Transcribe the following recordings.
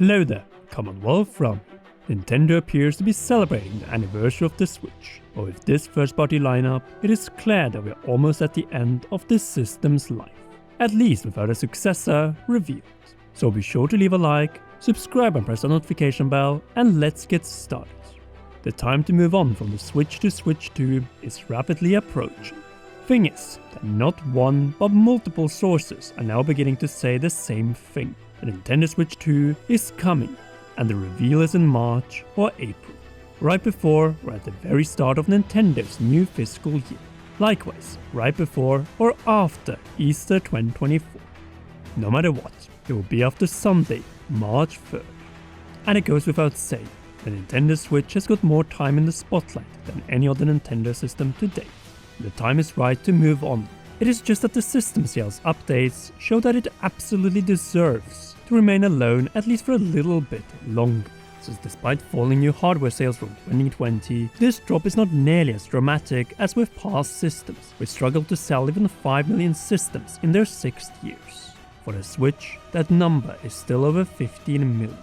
Hello there, Commonwealth from Nintendo appears to be celebrating the anniversary of the Switch, but with this first-party lineup, it is clear that we are almost at the end of this system's life, at least without a successor revealed. So be sure to leave a like, subscribe and press the notification bell, and let's get started. The time to move on from the Switch to Switch 2 is rapidly approaching. Thing is that not one but multiple sources are now beginning to say the same thing. The Nintendo Switch 2 is coming, and the reveal is in March or April, right before or at the very start of Nintendo's new fiscal year. Likewise, right before or after Easter 2024. No matter what, it will be after Sunday, March 3rd. And it goes without saying, the Nintendo Switch has got more time in the spotlight than any other Nintendo system to date. The time is right to move on. It is just that the system sales updates show that it absolutely deserves to remain alone at least for a little bit longer, since despite falling new hardware sales from 2020, this drop is not nearly as dramatic as with past systems, which struggled to sell even 5 million systems in their 6th years. For the Switch, that number is still over 15 million.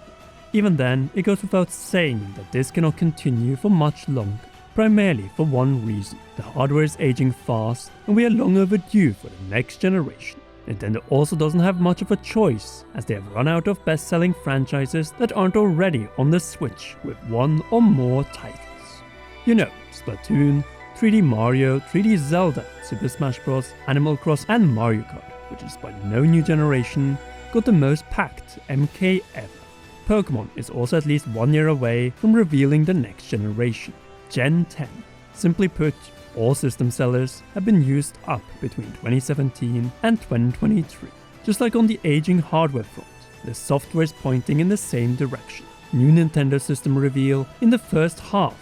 Even then, it goes without saying that this cannot continue for much longer, primarily for one reason: the hardware is aging fast and we are long overdue for the next generation. Nintendo also doesn't have much of a choice, as they have run out of best-selling franchises that aren't already on the Switch with one or more titles. You know, Splatoon, 3D Mario, 3D Zelda, Super Smash Bros, Animal Crossing and Mario Kart, which despite no new generation, got the most packed MK ever. Pokemon is also at least 1 year away from revealing the next generation, Gen 10. Simply put, all system sellers have been used up between 2017 and 2023. Just like on the aging hardware front, the software is pointing in the same direction. New Nintendo system reveal in the first half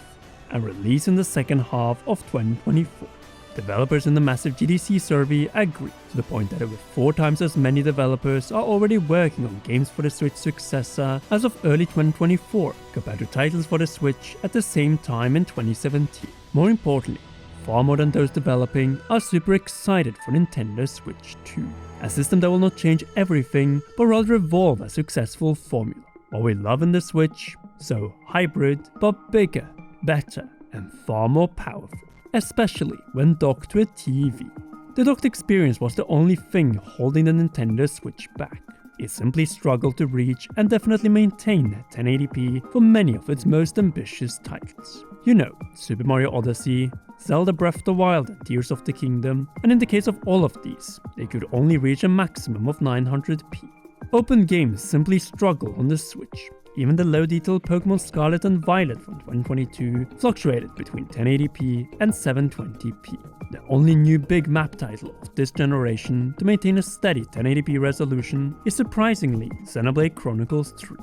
and release in the second half of 2024. Developers in the massive GDC survey agree, to the point that over 4 times as many developers are already working on games for the Switch successor as of early 2024 compared to titles for the Switch at the same time in 2017. More importantly, far more than those developing are super excited for Nintendo Switch 2, a system that will not change everything but rather evolve a successful formula. What we love in the Switch, so hybrid but bigger, better and far more powerful, especially when docked to a TV. The docked experience was the only thing holding the Nintendo Switch back. It simply struggled to reach and definitely maintain 1080p for many of its most ambitious titles. You know, Super Mario Odyssey, Zelda Breath of the Wild and Tears of the Kingdom, and in the case of all of these, they could only reach a maximum of 900p. Open games simply struggle on the Switch. Even the low-detail Pokemon Scarlet and Violet from 2022 fluctuated between 1080p and 720p. The only new big map title of this generation to maintain a steady 1080p resolution is surprisingly Xenoblade Chronicles 3.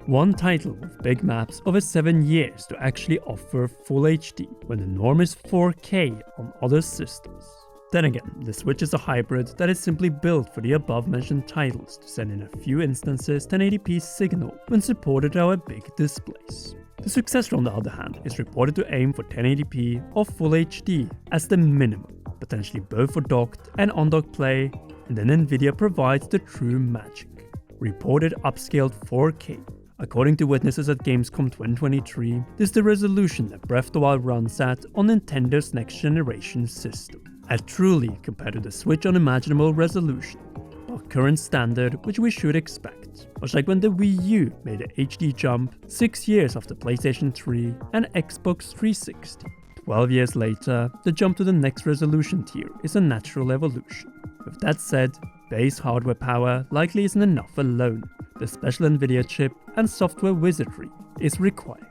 One title with big maps over 7 years to actually offer full HD when the norm is 4K on other systems. Then again, the Switch is a hybrid that is simply built for the above-mentioned titles to send in a few instances 1080p signal when supported our big displays. The Successor, on the other hand, is reported to aim for 1080p or Full HD as the minimum, potentially both for docked and undocked play, and then Nvidia provides the true magic. Reported upscaled 4K. According to witnesses at Gamescom 2023, this is the resolution that Breath of the Wild runs at on Nintendo's next generation system. A truly, compared to the Switch, unimaginable resolution, but current standard which we should expect. Much like when the Wii U made an HD jump 6 years after PlayStation 3 and Xbox 360. 12 years later, the jump to the next resolution tier is a natural evolution. With that said, base hardware power likely isn't enough alone. The special Nvidia chip and software wizardry is required.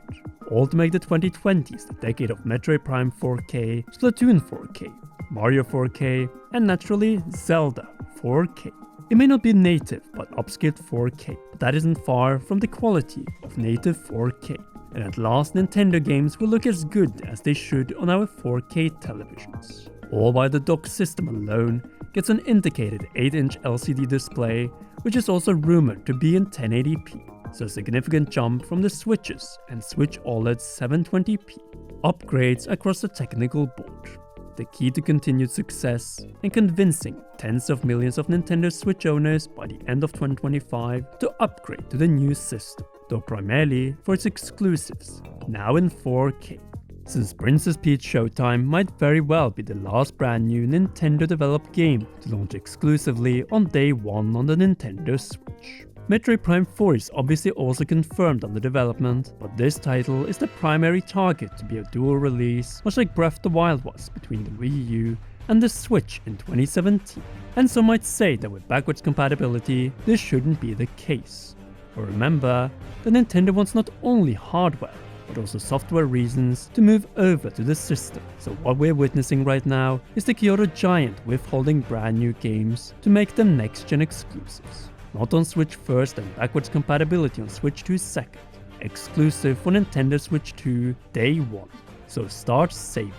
All to make the 2020s the decade of Metroid Prime 4K, Splatoon 4K, Mario 4K, and naturally Zelda 4K. It may not be native but upscaled 4K, but that isn't far from the quality of native 4K. And at last, Nintendo games will look as good as they should on our 4K televisions. All while the dock system alone gets an indicated 8-inch LCD display, which is also rumored to be in 1080p, so a significant jump from the Switches and Switch OLED's 720p. Upgrades across the technical board. the key to continued success and convincing tens of millions of Nintendo Switch owners by the end of 2025 to upgrade to the new system, though primarily for its exclusives, now in 4K. Since Princess Peach Showtime might very well be the last brand new Nintendo developed game to launch exclusively on day one on the Nintendo Switch. Metroid Prime 4 is obviously also confirmed under development, but this title is the primary target to be a dual release, much like Breath of the Wild was between the Wii U and the Switch in 2017. And some might say that with backwards compatibility, this shouldn't be the case. But remember that Nintendo wants not only hardware, but also software reasons to move over to the system. So what we're witnessing right now is the Kyoto Giant withholding brand new games to make them next-gen exclusives. Not on Switch first and backwards compatibility on Switch 2 second. Exclusive for Nintendo Switch 2 day one. So start saving.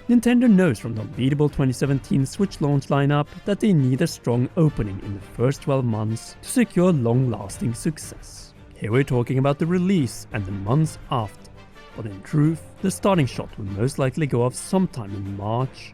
Nintendo knows from the unbeatable 2017 Switch launch lineup that they need a strong opening in the first 12 months to secure long-lasting success. Here we're talking about the release and the months after, but in truth, the starting shot will most likely go off sometime in March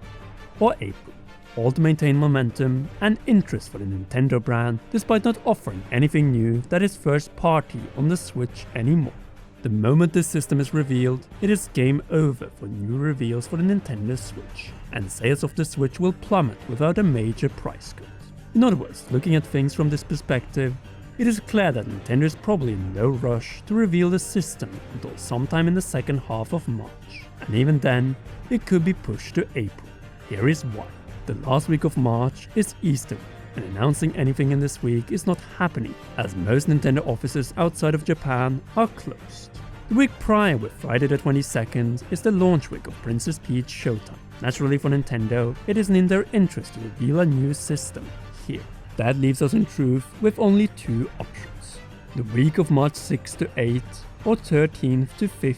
or April, all to maintain momentum and interest for the Nintendo brand despite not offering anything new that is first party on the Switch anymore. The moment this system is revealed, it is game over for new reveals for the Nintendo Switch, and sales of the Switch will plummet without a major price cut. In other words, looking at things from this perspective, it is clear that Nintendo is probably in no rush to reveal the system until sometime in the second half of March, and even then, it could be pushed to April. Here is why. The last week of March is Easter, and announcing anything in this week is not happening, as most Nintendo offices outside of Japan are closed. The week prior, with Friday the 22nd, is the launch week of Princess Peach Showtime. Naturally for Nintendo, it isn't in their interest to reveal a new system here. That leaves us in truth with only two options. The week of March 6th to 8th, or 13th to 15th.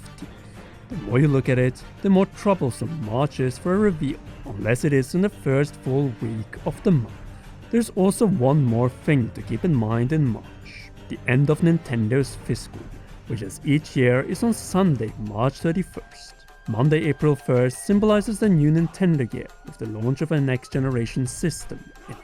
The more you look at it, the more troublesome March is for a reveal, unless it is in the first full week of the month. There's also one more thing to keep in mind in March, the end of Nintendo's fiscal year, which as each year is on Sunday, March 31st. Monday, April 1st symbolizes the new Nintendo year with the launch of a next generation system in it.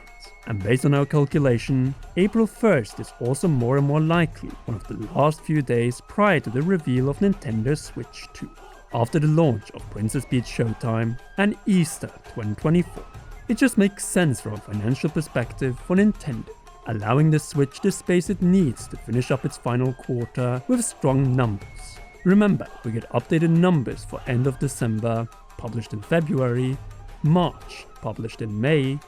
And based on our calculation, April 1st is also more and more likely one of the last few days prior to the reveal of Nintendo Switch 2, after the launch of Princess Peach Showtime and Easter 2024. It just makes sense from a financial perspective for Nintendo, allowing the Switch the space it needs to finish up its final quarter with strong numbers. Remember, we get updated numbers for end of December, published in February, March, published in May,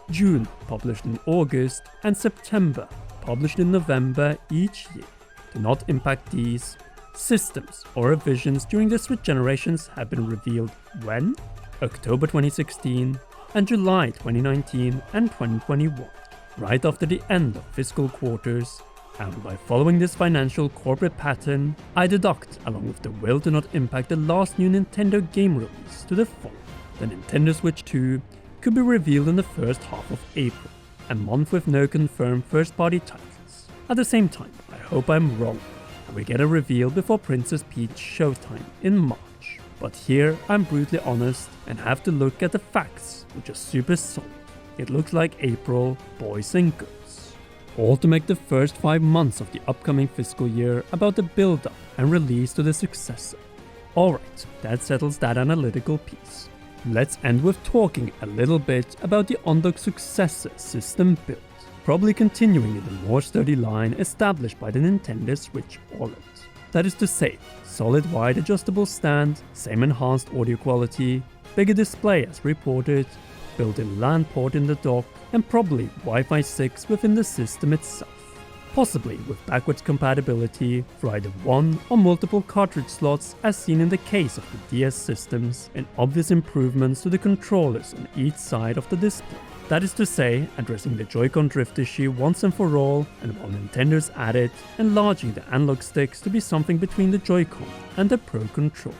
June, published in August, and September, published in November each year. To not impact these, systems or revisions during the Switch generations have been revealed when? October 2016 and July 2019 and 2021, right after the end of fiscal quarters, and by following this financial corporate pattern, I deduct, along with the will to not impact the last new Nintendo game release, to the following. The Nintendo Switch 2 could be revealed in the first half of April, a month with no confirmed first-party titles. At the same time, I hope I'm wrong, and we get a reveal before Princess Peach Showtime in March. But here I'm brutally honest and have to look at the facts, which are super solid. It looks like April, boys and girls. All to make the first 5 months of the upcoming fiscal year about the build-up and release to the Successor. Alright, that settles that analytical piece. Let's end with talking a little bit about the on-dock Successor system build, probably continuing in the more sturdy line established by the Nintendo Switch OLED. That is to say, solid wide adjustable stand, same enhanced audio quality, bigger display as reported, built-in LAN port in the dock, and probably Wi-Fi 6 within the system itself. Possibly with backwards compatibility for either one or multiple cartridge slots as seen in the case of the DS systems, and obvious improvements to the controllers on each side of the display. That is to say, addressing the Joy-Con drift issue once and for all, and while Nintendo's added, enlarging the analog sticks to be something between the Joy-Con and the Pro Controller.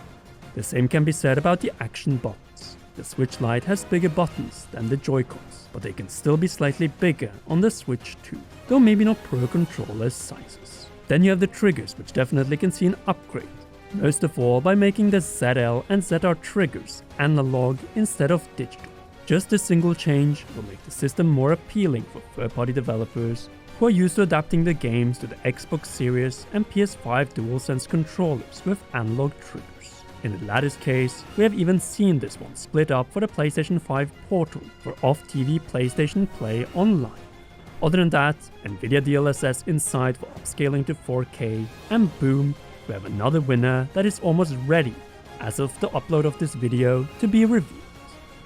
The same can be said about the action buttons. The Switch Lite has bigger buttons than the Joy-Cons, but they can still be slightly bigger on the Switch 2, though maybe not Pro Controller sizes. Then you have the triggers, which definitely can see an upgrade, most of all by making the ZL and ZR triggers analog instead of digital. Just a single change will make the system more appealing for third-party developers who are used to adapting the games to the Xbox Series and PS5 DualSense controllers with analog triggers. In the latter's case, we have even seen this one split up for the PlayStation 5 Portal for off-TV PlayStation Play Online. Other than that, Nvidia DLSS inside for upscaling to 4K, and boom, we have another winner that is almost ready, as of the upload of this video, to be revealed.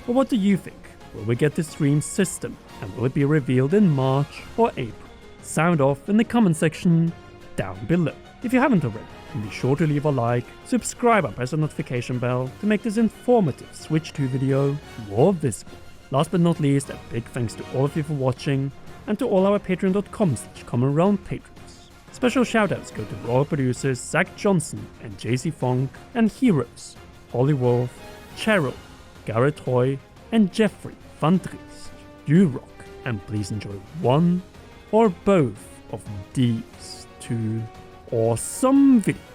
But what do you think? Will we get this stream system, and will it be revealed in March or April? Sound off in the comment section down below. If you haven't already, be sure to leave a like, subscribe and press the notification bell to make this informative Switch 2 video more visible. Last but not least, a big thanks to all of you for watching, and to all our patreon.com/commonrealm patrons. Special shoutouts go to royal producers Zach Johnson and JC Funk, and heroes Holly Wolf, Cheryl, Garrett Hoy, and Jeffrey Van Driest. You rock, and please enjoy one or both of these two awesome videos.